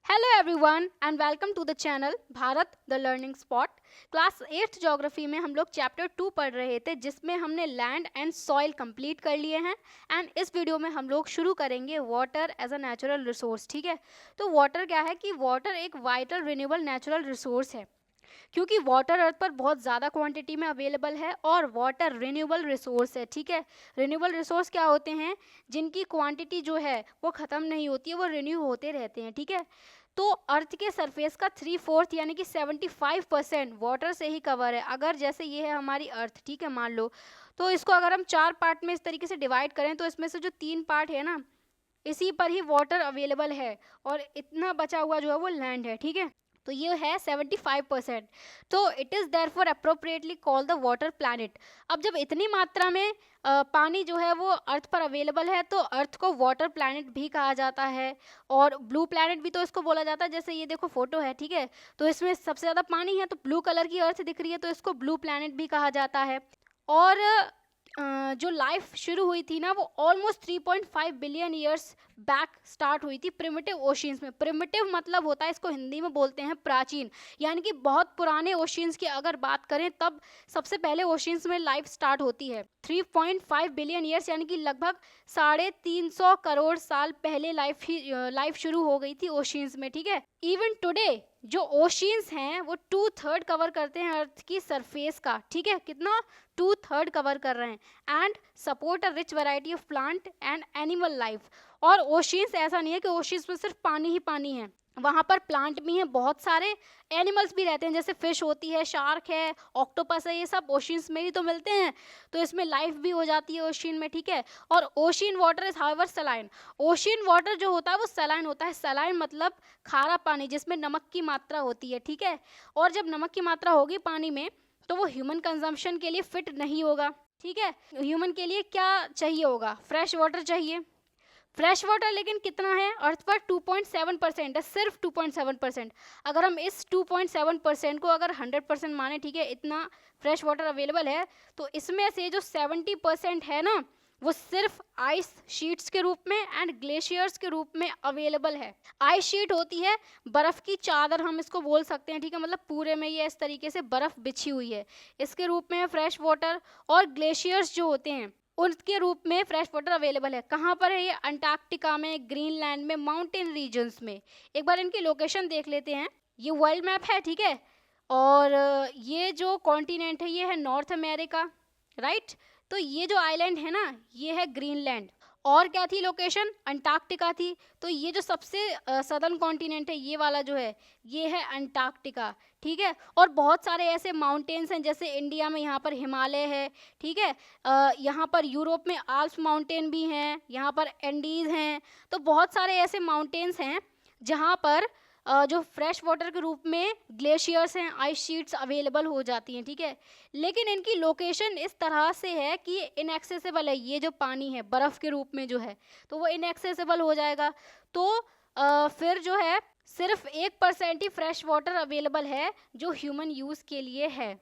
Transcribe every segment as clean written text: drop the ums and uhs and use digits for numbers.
Hello everyone and welcome to the channel Bharat the learning spot. Class 8th geography में हम लोग chapter 2 पढ़ रहे थे जिसमें हमने लैंड एंड सॉइल कंप्लीट कर लिए हैं। एंड इस वीडियो में हम लोग शुरू करेंगे water as a natural resource. ठीक है, तो वाटर क्या है कि वाटर एक वाइटल रिन्यूएबल नेचुरल रिसोर्स है क्योंकि वाटर अर्थ पर बहुत ज़्यादा क्वांटिटी में अवेलेबल है और वाटर रिन्यूएबल रिसोर्स है। ठीक है, रिन्यूएबल रिसोर्स क्या होते हैं? जिनकी क्वांटिटी जो है वो ख़त्म नहीं होती है, वो रिन्यू होते रहते हैं। ठीक है, तो अर्थ के सरफेस का 3/4 यानी कि 75% वाटर से ही कवर है। अगर जैसे ये है हमारी अर्थ, ठीक है, मान लो, तो इसको अगर हम 4 पार्ट में इस तरीके से डिवाइड करें तो इसमें से जो 3 पार्ट है ना, इसी पर ही वाटर अवेलेबल है और इतना बचा हुआ जो है वो लैंड है। ठीक है, तो ये है 75%। तो it is therefore appropriately call the water planet. अब जब इतनी मात्रा में पानी जो है वो अर्थ पर अवेलेबल है तो अर्थ को वाटर प्लैनेट भी कहा जाता है और ब्लू प्लैनेट भी तो इसको बोला जाता है। जैसे ये देखो फोटो है, ठीक है, तो इसमें सबसे ज़्यादा पानी है तो ब्लू कलर की अर्थ दिख रही है तो इसको ब्लू प्लैनेट भी कहा जाता है। और जो लाइफ शुरू हुई थी ना वो almost 3.5 billion years back start हुई थी प्रिमिटिव ओशियंस में। प्रिमिटिव मतलब होता है, इसको हिंदी में बोलते हैं प्राचीन, यानी कि बहुत पुराने ओशियंस की अगर बात करें तब सबसे पहले ओशियंस में लाइफ स्टार्ट होती है। 3.5 बिलियन ईयर्स यानी कि लगभग 350 करोड़ साल पहले लाइफ शुरू हो गई थी ओशियंस में। ठीक है, इवन टुडे जो ओशियंस हैं वो 2/3 कवर करते हैं अर्थ की सरफेस का। ठीक है, कितना? 2/3 कवर कर रहे हैं and support a rich variety of plant and animal life. और ओशियंस ऐसा नहीं है कि ओशियंस में सिर्फ पानी ही पानी है, वहाँ पर प्लांट भी हैं, बहुत सारे एनिमल्स भी रहते हैं, जैसे फिश होती है, शार्क है, ऑक्टोपस है, ये सब ओशियंस में ही तो मिलते हैं, तो इसमें लाइफ भी हो जाती है ओशियन में। ठीक है, और ocean water is however saline. Ocean water जो होता है वो सलाइन होता है। सलाइन मतलब खारा पानी जिसमें नमक की मात्रा होती है। ठीक है, और जब नमक की मात्रा होगी पानी में तो वो ह्यूमन कंजम्पशन के लिए फिट नहीं होगा। ठीक है, ह्यूमन के लिए क्या चाहिए होगा? फ्रेश वाटर चाहिए। फ्रेश वाटर लेकिन कितना है? अर्थ पर 2.7% है, सिर्फ 2.7%। अगर हम इस 2.7% को अगर 100% माने, ठीक है, इतना फ्रेश वाटर अवेलेबल है, तो इसमें से जो 70% है ना वो सिर्फ आइस शीट्स के रूप में एंड ग्लेशियर्स के रूप में अवेलेबल है। आइस शीट होती है बर्फ की चादर, हम इसको बोल सकते हैं। ठीक है, मतलब पूरे में ये इस तरीके से बर्फ बिछी हुई है, इसके रूप में फ्रेश वाटर। और ग्लेशियर्स जो होते हैं उनके रूप में फ्रेश वाटर अवेलेबल है। कहाँ पर है ये? अंटार्कटिका में, ग्रीनलैंड में, माउंटेन रीजन्स में। एक बार इनकी लोकेशन देख लेते हैं। ये वर्ल्ड मैप है, ठीक है, और ये जो कॉन्टिनेंट है ये है नॉर्थ अमेरिका, राइट। तो ये जो आइलैंड है ना ये है ग्रीनलैंड। और क्या थी लोकेशन? अंटार्कटिका थी। तो ये जो सबसे सदर्न कॉन्टिनेंट है ये वाला जो है ये है अंटार्कटिका। ठीक है, और बहुत सारे ऐसे माउंटेन्स हैं, जैसे इंडिया में यहाँ पर हिमालय है। ठीक है, यहाँ पर यूरोप में आल्प्स माउंटेन भी हैं, यहाँ पर एंडीज हैं। तो बहुत सारे ऐसे माउंटेन्स हैं जहाँ पर जो फ्रेश वाटर के रूप में ग्लेशियर्स हैं, आइस शीट्स अवेलेबल हो जाती हैं। ठीक है, लेकिन इनकी लोकेशन इस तरह से है कि इनएक्सेसिबल है। ये जो पानी है बर्फ़ के रूप में जो है तो वो इनएक्सेसिबल हो जाएगा। तो फिर जो है सिर्फ 1% ही फ्रेश वाटर अवेलेबल है जो ह्यूमन यूज़ के लिए है।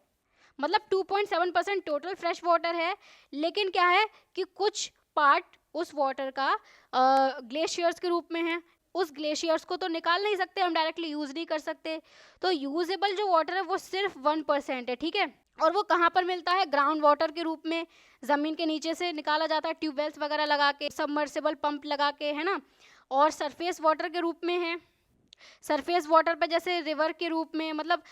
मतलब 2.7% टोटल फ्रेश वाटर है, लेकिन क्या है कि कुछ पार्ट उस वाटर का ग्लेशियर्स के रूप में है। उस ग्लेशियर्स को तो निकाल नहीं सकते हम, डायरेक्टली यूज़ नहीं कर सकते। तो यूजेबल जो वाटर है वो सिर्फ 1% है। ठीक है, और वो कहाँ पर मिलता है? ग्राउंड वाटर के रूप में, ज़मीन के नीचे से निकाला जाता है, ट्यूबवेल्स वगैरह लगा के, सबमर्सिबल पंप लगा के, है ना। और सरफेस वाटर के रूप में है। सरफेस वाटर पे जैसे रिवर के रूप में, मतलब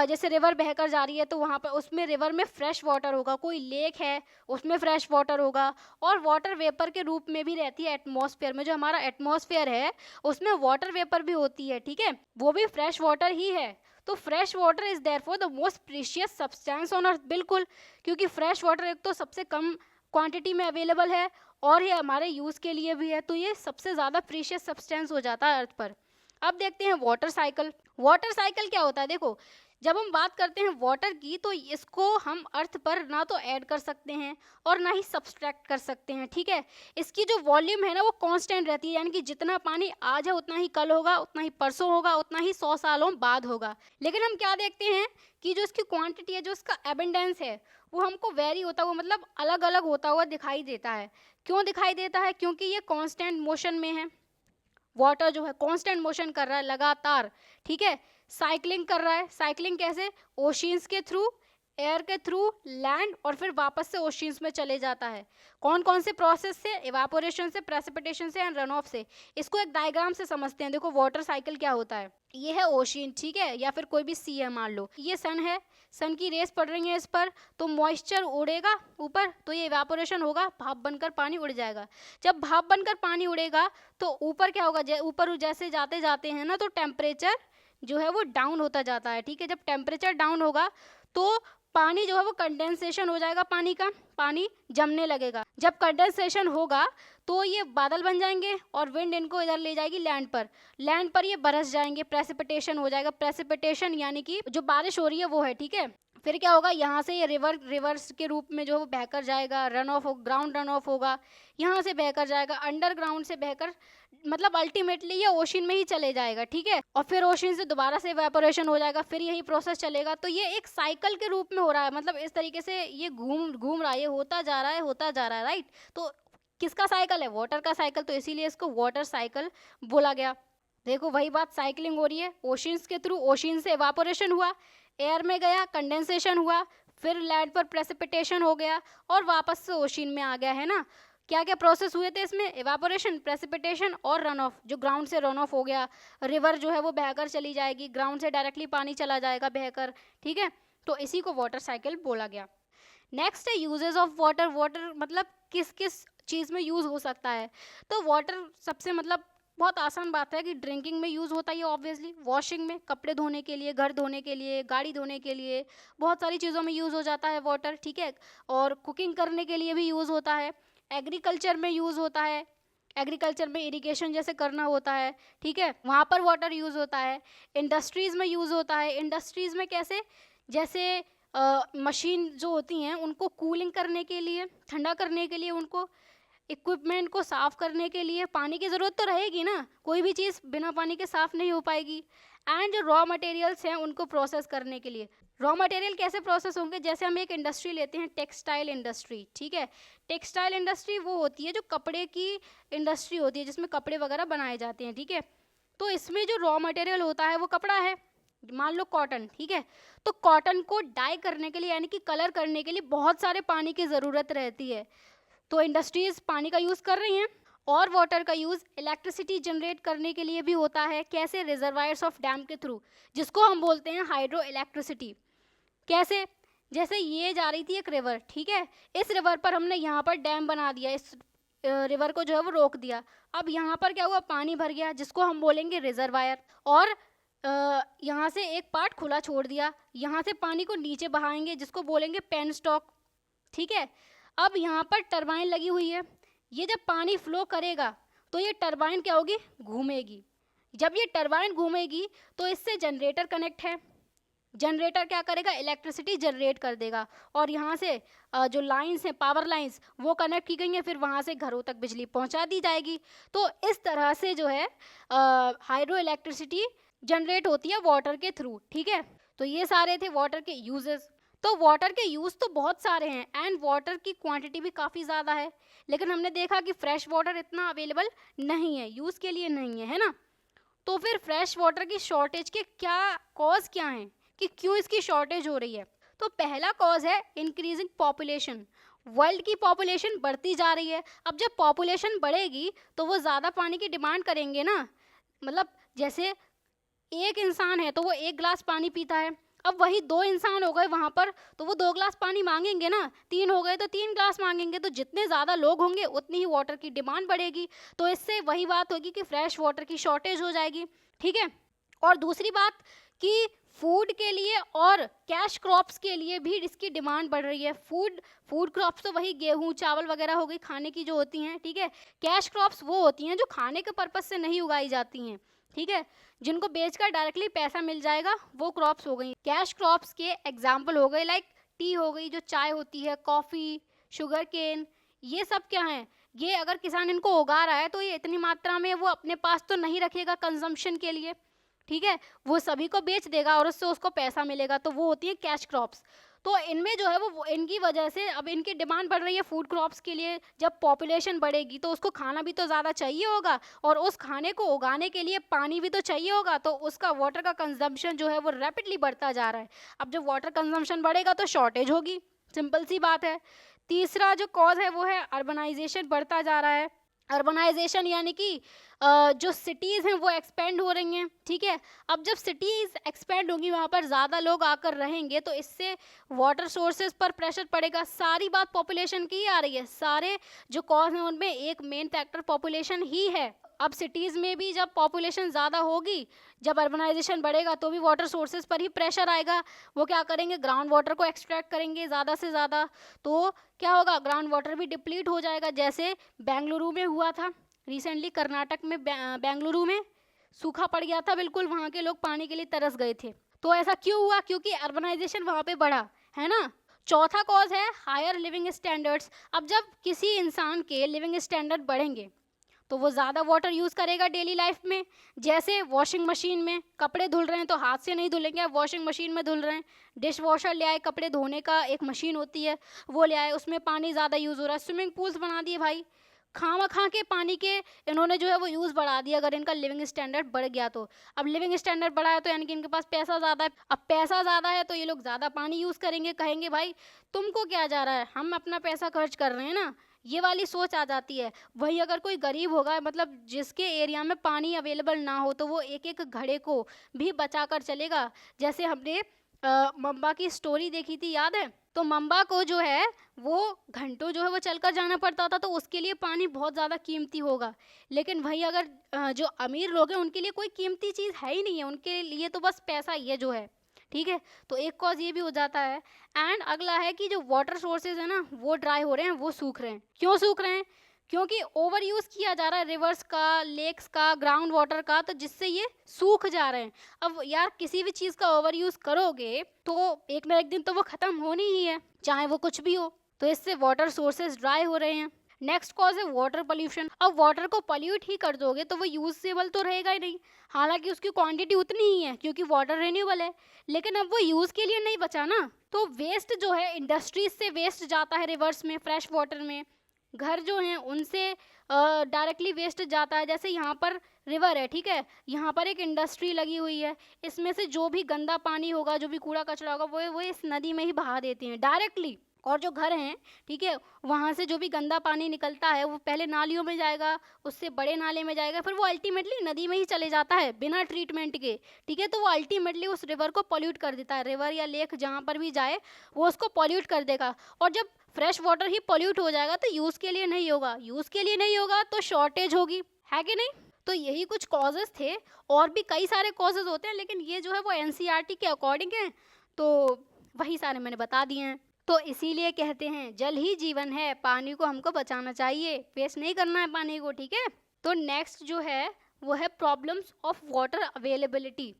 जैसे रिवर बहकर जा रही है तो वहाँ पर उसमें रिवर में फ्रेश वाटर होगा, कोई लेक है उसमें फ्रेश वाटर होगा। और वाटर वेपर के रूप में भी रहती है एटमॉस्फेयर में। जो हमारा एटमॉस्फेयर है उसमें वाटर वेपर भी होती है, ठीक है, वो भी फ्रेश वाटर ही है। तो fresh water is therefore the most precious substance on earth. बिल्कुल, क्योंकि फ्रेश वाटर एक तो सबसे कम क्वांटिटी में अवेलेबल है और ये हमारे यूज़ के लिए भी है, तो ये सबसे ज़्यादा प्रीशियस सब्सटेंस हो जाता है अर्थ पर। अब देखते हैं वाटर साइकिल। वाटर साइकिल क्या होता है? देखो, जब हम बात करते हैं वाटर की तो इसको हम अर्थ पर ना तो ऐड कर सकते हैं और ना ही सब्सट्रैक्ट कर सकते हैं। ठीक है, इसकी जो वॉल्यूम है ना वो कांस्टेंट रहती है, यानी कि जितना पानी आज है उतना ही कल होगा, उतना ही परसों होगा, उतना ही 100 सालों बाद होगा। लेकिन हम क्या देखते हैं कि जो इसकी क्वांटिटी है, जो इसका एबंडेंस है, वो हमको वेरी होता हुआ, मतलब अलग अलग होता हुआ दिखाई देता है। क्यों दिखाई देता है? क्योंकि ये कांस्टेंट मोशन में है। वाटर जो है कांस्टेंट मोशन कर रहा है लगातार, ठीक है, साइक्लिंग कर रहा है। साइक्लिंग कैसे? ओशियंस के थ्रू, एयर के थ्रू, लैंड, और फिर वापस से ओशियंस में चले जाता है। कौन कौन से प्रोसेस से? इवापोरेशन से, प्रेसिपिटेशन से एंड रन ऑफ से। इसको एक डायग्राम से समझते हैं। देखो वाटर साइकिल क्या होता है, ये है ओशियन, ठीक है, या फिर कोई भी सी है मान लो, ये सन है, सन की रेस पड़ रही है इस पर, तो मॉइस्चर उड़ेगा ऊपर, तो ये इवापोरेशन होगा, भाप बनकर पानी उड़ जाएगा। जब भाप बनकर पानी उड़ेगा तो ऊपर क्या होगा, ऊपर जैसे जाते जाते हैं ना, तो टेम्परेचर जो है वो डाउन होता जाता है, ठीक है। जब टेम्परेचर डाउन होगा तो पानी जो है वो कंडेंसेशन हो जाएगा, पानी का, पानी जमने लगेगा। जब कंडेंसेशन होगा तो ये बादल बन जाएंगे और विंड इनको इधर ले जाएगी लैंड पर, लैंड पर ये बरस जाएंगे, प्रेसिपिटेशन हो जाएगा। प्रेसिपिटेशन यानी कि जो बारिश हो रही है वो है, ठीक है। फिर क्या होगा, यहाँ से ये रिवर्स के रूप में जो है वो बहकर जाएगा, run of, ground run of होगा, यहाँ से बहकर जाएगा, अंडरग्राउंड से बहकर, मतलब अल्टीमेटली ये ओशन में ही चले जाएगा, ठीक है। और फिर ओशन से दोबारा से इवेपोरेशन हो जाएगा, फिर यही प्रोसेस चलेगा। तो ये एक साइकिल के रूप में हो रहा है, मतलब इस तरीके से ये घूम घूम रहा है, ये होता जा रहा है, होता जा रहा है, राइट। तो किसका साइकिल है? वाटर का साइकिल, तो इसीलिए इसको वाटर साइकिल बोला गया। देखो वही बात, साइकिलिंग हो रही है ओशियंस के थ्रू, ओशियन से इवापोरेशन हुआ, एयर में गया, कंडेंसेशन हुआ, फिर लैंड पर प्रेसिपिटेशन हो गया और वापस से ओशियन में आ गया, है ना। क्या क्या प्रोसेस हुए थे इसमें? इवापोरेशन, प्रेसिपिटेशन और रन ऑफ। जो ग्राउंड से रन ऑफ हो गया, रिवर जो है वो बहकर चली जाएगी, ग्राउंड से डायरेक्टली पानी चला जाएगा बहकर, ठीक है। तो इसी को वाटर साइकिल बोला गया। नेक्स्ट है यूजेस ऑफ वाटर। वाटर मतलब किस किस चीज़ में यूज़ हो सकता है? तो वाटर सबसे मतलब बहुत आसान बात है कि ड्रिंकिंग में यूज़ होता है, ये ऑब्वियसली, वॉशिंग में, कपड़े धोने के लिए, घर धोने के लिए, गाड़ी धोने के लिए, बहुत सारी चीज़ों में यूज़ हो जाता है वाटर, ठीक है। और कुकिंग करने के लिए भी यूज़ होता है, एग्रीकल्चर में यूज़ होता है, एग्रीकल्चर में इरिगेशन जैसे करना होता है, ठीक है, वहाँ पर वाटर यूज़ होता है। इंडस्ट्रीज़ में यूज़ होता है। इंडस्ट्रीज़ में कैसे? जैसे मशीन जो होती हैं उनको कूलिंग करने के लिए, ठंडा करने के लिए, उनको इक्विपमेंट को साफ़ करने के लिए पानी की ज़रूरत तो रहेगी ना, कोई भी चीज़ बिना पानी के साफ़ नहीं हो पाएगी। एंड जो रॉ मटेरियल्स हैं उनको प्रोसेस करने के लिए, रॉ मटेरियल कैसे प्रोसेस होंगे? जैसे हम एक इंडस्ट्री लेते हैं, टेक्सटाइल इंडस्ट्री, ठीक है। टेक्सटाइल इंडस्ट्री वो होती है जो कपड़े की इंडस्ट्री होती है, जिसमें कपड़े वगैरह बनाए जाते हैं, ठीक है। तो इसमें जो रॉ मटेरियल होता है वो कपड़ा है, मान लो कॉटन, ठीक है। तो कॉटन को डाई करने के लिए यानी कि कलर करने के लिए बहुत सारे पानी की ज़रूरत रहती है। तो इंडस्ट्रीज पानी का यूज़ कर रही हैं। और वाटर का यूज़ इलेक्ट्रिसिटी जनरेट करने के लिए भी होता है। कैसे? रिजर्वायर्स ऑफ डैम के थ्रू, जिसको हम बोलते हैं हाइड्रो इलेक्ट्रिसिटी। कैसे? जैसे ये जा रही थी एक रिवर, ठीक है, इस रिवर पर हमने यहाँ पर डैम बना दिया, इस रिवर को जो है वो रोक दिया। अब यहाँ पर क्या हुआ, पानी भर गया, जिसको हम बोलेंगे रिजर्वायर। और यहाँ से एक पार्ट खुला छोड़ दिया, यहाँ से पानी को नीचे बहाएंगे, जिसको बोलेंगे पेन स्टॉक, ठीक है। अब यहाँ पर टरबाइन लगी हुई है, ये जब पानी फ्लो करेगा तो ये टरबाइन क्या होगी, घूमेगी। जब ये टरबाइन घूमेगी तो इससे जनरेटर कनेक्ट है, जनरेटर क्या करेगा, इलेक्ट्रिसिटी जनरेट कर देगा। और यहाँ से जो लाइंस हैं, पावर लाइंस, वो कनेक्ट की गई हैं, फिर वहाँ से घरों तक बिजली पहुँचा दी जाएगी। तो इस तरह से जो है हाइड्रो इलेक्ट्रिसिटी जनरेट होती है वाटर के थ्रू, ठीक है। तो ये सारे थे वाटर के यूजेस। तो वाटर के यूज़ तो बहुत सारे हैं एंड वाटर की क्वांटिटी भी काफ़ी ज़्यादा है, लेकिन हमने देखा कि फ्रेश वाटर इतना अवेलेबल नहीं है, यूज़ के लिए नहीं है ना। तो फिर फ्रेश वाटर की शॉर्टेज के क्या कॉज क्या हैं कि क्यों इसकी शॉर्टेज हो रही है? तो पहला कॉज है इंक्रीजिंग पॉपुलेशन। वर्ल्ड की पॉपुलेशन बढ़ती जा रही है। अब जब पॉपुलेशन बढ़ेगी तो वो ज़्यादा पानी की डिमांड करेंगे ना, मतलब जैसे एक इंसान है तो वो 1 गिलास पानी पीता है, अब वही 2 इंसान हो गए वहाँ पर तो वो 2 गिलास पानी मांगेंगे ना, 3 हो गए तो 3 गिलास मांगेंगे। तो जितने ज़्यादा लोग होंगे उतनी ही वाटर की डिमांड बढ़ेगी, तो इससे वही बात होगी कि फ्रेश वाटर की शॉर्टेज हो जाएगी, ठीक है। और दूसरी बात कि फूड के लिए और कैश क्रॉप्स के लिए भी इसकी डिमांड बढ़ रही है। फूड क्रॉप्स तो वही गेहूँ चावल वगैरह हो गई, खाने की जो होती हैं, ठीक है। कैश क्रॉप्स वो होती हैं जो खाने के पर्पज़ से नहीं उगाई जाती हैं, ठीक है, जिनको बेचकर डायरेक्टली पैसा मिल जाएगा, वो क्रॉप्स हो गई। कैश क्रॉप्स के एग्जाम्पल हो गए लाइक टी हो गई, जो चाय होती है, कॉफ़ी, शुगर केन, ये सब क्या है, ये अगर किसान इनको उगा रहा है तो ये इतनी मात्रा में वो अपने पास तो नहीं रखेगा कंजम्पशन के लिए, ठीक है, वो सभी को बेच देगा और उससे उसको पैसा मिलेगा, तो वो होती है कैश क्रॉप्स। तो इनमें जो है वो इनकी वजह से अब इनकी डिमांड बढ़ रही है फूड क्रॉप्स के लिए। जब पॉपुलेशन बढ़ेगी तो उसको खाना भी तो ज़्यादा चाहिए होगा, और उस खाने को उगाने के लिए पानी भी तो चाहिए होगा, तो उसका वाटर का कंजम्पशन जो है वो रैपिडली बढ़ता जा रहा है। अब जब वाटर कंजम्पशन बढ़ेगा तो शॉर्टेज होगी, सिंपल सी बात है। तीसरा जो कॉज है वो है अर्बनाइजेशन बढ़ता जा रहा है। अर्बनाइजेशन यानी कि जो सिटीज़ हैं वो एक्सपेंड हो रही हैं, ठीक है। अब जब सिटीज़ एक्सपेंड होंगी, वहाँ पर ज़्यादा लोग आकर रहेंगे, तो इससे वाटर सोर्सेज पर प्रेशर पड़ेगा। सारी बात पॉपुलेशन की ही आ रही है, सारे जो कॉज हैं उनमें एक मेन फैक्टर पॉपुलेशन ही है। अब सिटीज़ में भी जब पॉपुलेशन ज़्यादा होगी, जब अर्बनाइजेशन बढ़ेगा, तो भी वाटर सोर्सेज पर ही प्रेशर आएगा। वो क्या करेंगे, ग्राउंड वाटर को एक्सट्रैक्ट करेंगे ज़्यादा से ज़्यादा, तो क्या होगा, ग्राउंड वाटर भी डिप्लीट हो जाएगा। जैसे बेंगलुरु में हुआ था रिसेंटली, कर्नाटक में बेंगलुरु में सूखा पड़ गया था बिल्कुल, वहाँ के लोग पानी के लिए तरस गए थे। तो ऐसा क्यों हुआ, क्योंकि अर्बनाइजेशन वहाँ पे बढ़ा, है ना। चौथा कॉज है हायर लिविंग स्टैंडर्ड्स। अब जब किसी इंसान के लिविंग स्टैंडर्ड बढ़ेंगे तो वो ज़्यादा वाटर यूज़ करेगा डेली लाइफ में। जैसे वॉशिंग मशीन में कपड़े धुल रहे हैं तो हाथ से नहीं धुलेंगे, आप वॉशिंग मशीन में धुल रहे हैं। डिश वॉशर ले आए, कपड़े धोने का एक मशीन होती है वो ले आए, उसमें पानी ज़्यादा यूज़ हो रहा है। स्विमिंग पूल्स बना दिए भाई, खामा के पानी के इन्होंने जो है वो यूज़ बढ़ा दिया। अगर इनका लिविंग स्टैंडर्ड बढ़ गया तो, अब लिविंग स्टैंडर्ड बढ़ा है तो यानी कि इनके पास पैसा ज़्यादा है। अब पैसा ज़्यादा है तो ये लोग ज़्यादा पानी यूज़ करेंगे, कहेंगे भाई तुमको क्या जा रहा है, हम अपना पैसा खर्च कर रहे हैं ना, ये वाली सोच आ जाती है। वही अगर कोई गरीब होगा, मतलब जिसके एरिया में पानी अवेलेबल ना हो, तो वो एक एक घड़े को भी बचा कर चलेगा। जैसे हमने मम्बा की स्टोरी देखी थी, याद है। तो मम्बा को जो है वो घंटों जो है वो चलकर जाना पड़ता था, तो उसके लिए पानी बहुत ज़्यादा कीमती होगा। लेकिन वही अगर जो अमीर लोग हैं उनके लिए कोई कीमती चीज़ है ही नहीं है, उनके लिए तो बस पैसा ही है जो है, ठीक है। तो एक कॉज ये भी हो जाता है। एंड अगला है कि जो वाटर सोर्सेज है ना वो ड्राई हो रहे हैं, वो सूख रहे हैं। क्यों सूख रहे हैं, क्योंकि ओवर यूज़ किया जा रहा है रिवर्स का, लेक्स का, ग्राउंड वाटर का, तो जिससे ये सूख जा रहे हैं। अब यार किसी भी चीज़ का ओवर यूज़ करोगे तो एक ना एक दिन तो वो ख़त्म होनी ही है, चाहे वो कुछ भी हो। तो इससे वाटर सोर्सेज ड्राई हो रहे हैं। नेक्स्ट कॉज है वाटर पोल्यूशन। अब वाटर को पोल्यूट ही कर दोगे तो वो यूजेबल तो रहेगा ही नहीं, हालांकि उसकी क्वांटिटी उतनी ही है क्योंकि वाटर रिन्यूएबल है, लेकिन अब वो यूज़ के लिए नहीं बचा ना। तो वेस्ट जो है, इंडस्ट्रीज से वेस्ट जाता है रिवर्स में, फ्रेश वाटर में। घर जो हैं उनसे डायरेक्टली वेस्ट जाता है। जैसे यहाँ पर रिवर है, ठीक है, यहाँ पर एक इंडस्ट्री लगी हुई है, इसमें से जो भी गंदा पानी होगा, जो भी कूड़ा कचरा होगा, वो इस नदी में ही बहा देती हैं डायरेक्टली। और जो घर हैं, ठीक है, वहाँ से जो भी गंदा पानी निकलता है वो पहले नालियों में जाएगा, उससे बड़े नाले में जाएगा, फिर वो अल्टीमेटली नदी में ही चले जाता है बिना ट्रीटमेंट के, ठीक है। तो वो अल्टीमेटली उस रिवर को पॉल्यूट कर देता है। रिवर या लेक जहाँ पर भी जाए वो उसको पॉल्यूट कर देगा। और जब फ्रेश वाटर ही पॉल्यूट हो जाएगा तो यूज़ के लिए नहीं होगा, यूज़ के लिए नहीं होगा तो शॉर्टेज होगी, है कि नहीं। तो यही कुछ कॉजेज़ थे, और भी कई सारे कॉजेज़ होते हैं, लेकिन ये जो है वो एनसीईआरटी के अकॉर्डिंग है, तो वही सारे मैंने बता दिए हैं। तो इसीलिए कहते हैं जल ही जीवन है, पानी को हमको बचाना चाहिए, वेस्ट नहीं करना है पानी को, ठीक है। तो नेक्स्ट जो है वो है प्रॉब्लम्स ऑफ वाटर अवेलेबिलिटी,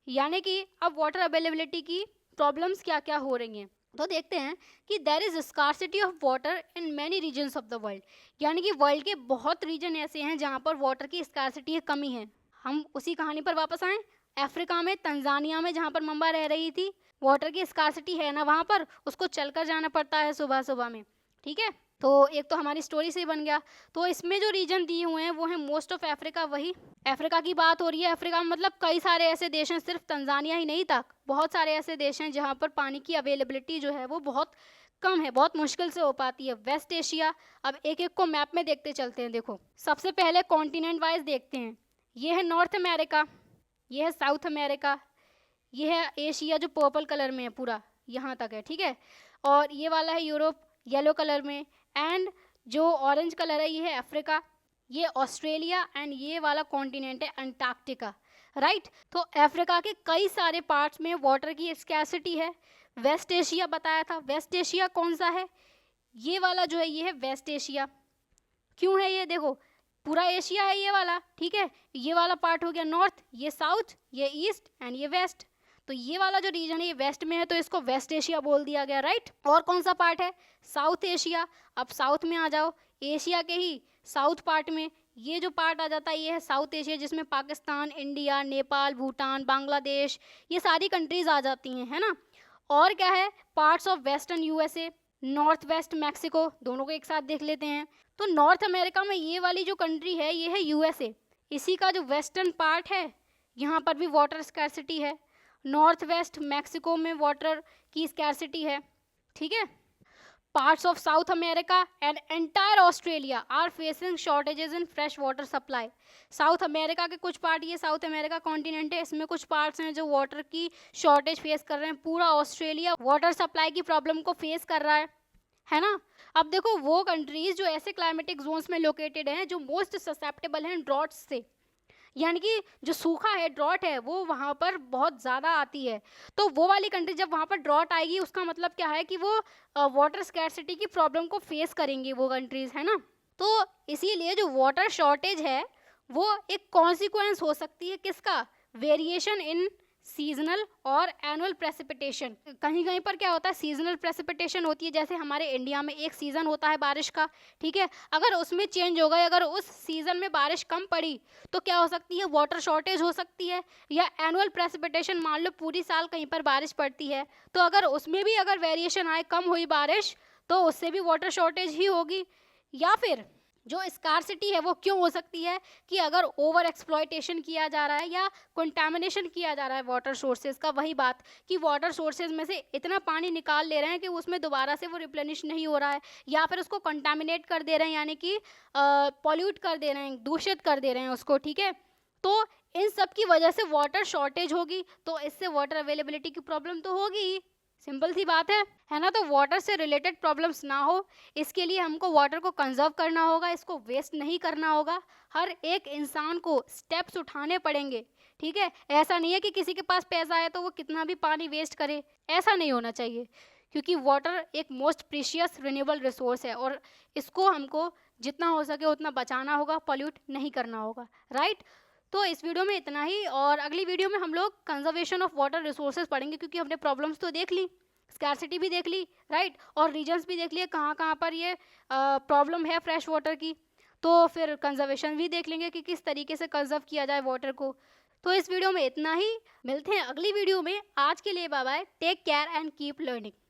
यानी कि अब वाटर अवेलेबिलिटी की प्रॉब्लम्स क्या क्या हो रही हैं। तो देखते हैं कि there is scarcity of water in many regions of the world, यानी कि वर्ल्ड के बहुत रीजन ऐसे हैं जहाँ पर वाटर की स्कार्सिटी है, कमी है। हम उसी कहानी पर वापस आएँ। अफ्रीका में, तंजानिया में, जहाँ पर मम्बा रह रही थी, वाटर की स्कार्सिटी है ना वहाँ पर, उसको चलकर जाना पड़ता है सुबह सुबह में, ठीक है। तो एक तो हमारी स्टोरी से ही बन गया। तो इसमें जो रीजन दिए हुए हैं वो है मोस्ट ऑफ अफ्रीका, वही अफ्रीका की बात हो रही है। अफ्रीका में मतलब कई सारे ऐसे देश हैं, सिर्फ तंजानिया ही नहीं था, बहुत सारे ऐसे देश हैं जहाँ पर पानी की अवेलेबिलिटी जो है वो बहुत कम है, बहुत मुश्किल से हो पाती है। वेस्ट एशिया, अब एक एक को मैप में देखते चलते हैं। देखो सबसे पहले कॉन्टिनेंट वाइज देखते हैं। ये है नॉर्थ अमेरिका, ये है साउथ अमेरिका, ये है एशिया जो पर्पल कलर में है पूरा यहाँ तक है, ठीक है। और ये वाला है यूरोप येलो कलर में, एंड जो ऑरेंज कलर है ये है अफ्रीका, ये ऑस्ट्रेलिया, एंड ये वाला कॉन्टिनेंट है अंटार्कटिका, राइट। तो अफ्रीका के कई सारे पार्ट्स में वाटर की स्कैर्सिटी है। वेस्ट एशिया बताया था, वेस्ट एशिया कौन सा है, ये वाला जो है ये है वेस्ट एशिया। क्यों है ये, देखो पूरा एशिया है ये वाला, ठीक है। ये वाला पार्ट हो गया नॉर्थ, ये साउथ, ये ईस्ट, एंड ये वेस्ट। तो ये वाला जो रीजन है ये वेस्ट में है, तो इसको वेस्ट एशिया बोल दिया गया, राइट। और कौन सा पार्ट है, साउथ एशिया। अब साउथ में आ जाओ, एशिया के ही साउथ पार्ट में ये जो पार्ट आ जाता है ये है साउथ एशिया, जिसमें पाकिस्तान, इंडिया, नेपाल, भूटान, बांग्लादेश, ये सारी कंट्रीज आ जाती हैं, है ना। और क्या है, parts of western USA, north west Mexico, दोनों को एक साथ देख लेते हैं। तो नॉर्थ अमेरिका में ये वाली जो कंट्री है ये है यूएसए, इसी का जो वेस्टर्न पार्ट है यहाँ पर भी वाटर स्कैरसिटी है। नॉर्थ वेस्ट मैक्सिको में वाटर की स्कैरसिटी है, ठीक है। Parts of South America and entire Australia are facing shortages in fresh water supply. South America के कुछ पार्ट, ये साउथ अमेरिका कॉन्टिनेंट है, इसमें कुछ पार्ट्स हैं जो वाटर की शॉर्टेज फेस कर रहे हैं। पूरा ऑस्ट्रेलिया वाटर सप्लाई की प्रॉब्लम को फेस कर रहा है ना। अब देखो वो कंट्रीज जो ऐसे क्लाइमेटिक जोन्स में लोकेटेड हैं जो मोस्ट ससेप्टेबल हैं ड्रॉट्स से, यानी कि जो सूखा है, ड्रॉट है, वो वहाँ पर बहुत ज़्यादा आती है। तो वो वाली कंट्री जब वहाँ पर ड्रॉट आएगी उसका मतलब क्या है कि वो वाटर स्कैरसिटी की प्रॉब्लम को फेस करेंगी वो कंट्रीज़, है ना। तो इसीलिए जो वाटर शॉर्टेज है वो एक कॉन्सिक्वेंस हो सकती है किसका, वेरिएशन इन सीजनल और एनुअल प्रेसिपिटेशन। कहीं कहीं पर क्या होता है, सीजनल प्रेसिपिटेशन होती है, जैसे हमारे इंडिया में एक सीज़न होता है बारिश का, ठीक है। अगर उसमें चेंज हो गए, अगर उस सीज़न में बारिश कम पड़ी तो क्या हो सकती है, वाटर शॉर्टेज हो सकती है। या एनुअल प्रेसिपिटेशन, मान लो पूरी साल कहीं पर बारिश पड़ती है तो अगर उसमें भी अगर वेरिएशन आए, कम हुई बारिश, तो उससे भी वाटर शॉर्टेज ही होगी। या फिर जो स्कार्सिटी है वो क्यों हो सकती है कि अगर ओवर एक्सप्लॉयटेशन किया जा रहा है या कंटामिनेशन किया जा रहा है वाटर सोर्सेज का, वही बात कि वाटर सोर्सेज में से इतना पानी निकाल ले रहे हैं कि उसमें दोबारा से वो रिप्लेनिश नहीं हो रहा है, या फिर उसको कंटामिनेट कर दे रहे हैं, यानी कि पॉल्यूट कर दे रहे हैं, दूषित कर दे रहे हैं उसको, ठीक है। तो इन सब की वजह से वाटर शॉर्टेज होगी, तो इससे वाटर अवेलेबिलिटी की प्रॉब्लम तो होगी ही, सिंपल सी बात है ना। तो वाटर से रिलेटेड प्रॉब्लम्स ना हो इसके लिए हमको वाटर को कंजर्व करना होगा, इसको वेस्ट नहीं करना होगा। हर एक इंसान को स्टेप्स उठाने पड़ेंगे, ठीक है। ऐसा नहीं है कि किसी के पास पैसा है तो वो कितना भी पानी वेस्ट करे, ऐसा नहीं होना चाहिए, क्योंकि वाटर एक मोस्ट प्रीशियस रिन्यूएबल रिसोर्स है और इसको हमको जितना हो सके उतना बचाना होगा, पॉल्यूट नहीं करना होगा, राइट। तो इस वीडियो में इतना ही, और अगली वीडियो में हम लोग कंजर्वेशन ऑफ वाटर रिसोर्सेज पढ़ेंगे, क्योंकि हमने प्रॉब्लम्स तो देख ली, स्कैरसिटी भी देख ली, राइट, और रीजन्स भी देख लिए कहाँ कहाँ पर ये प्रॉब्लम है फ्रेश वाटर की। तो फिर कंजर्वेशन भी देख लेंगे कि किस तरीके से कंजर्व किया जाए वाटर को। तो इस वीडियो में इतना ही, मिलते हैं अगली वीडियो में। आज के लिए bye bye, take care and keep learning.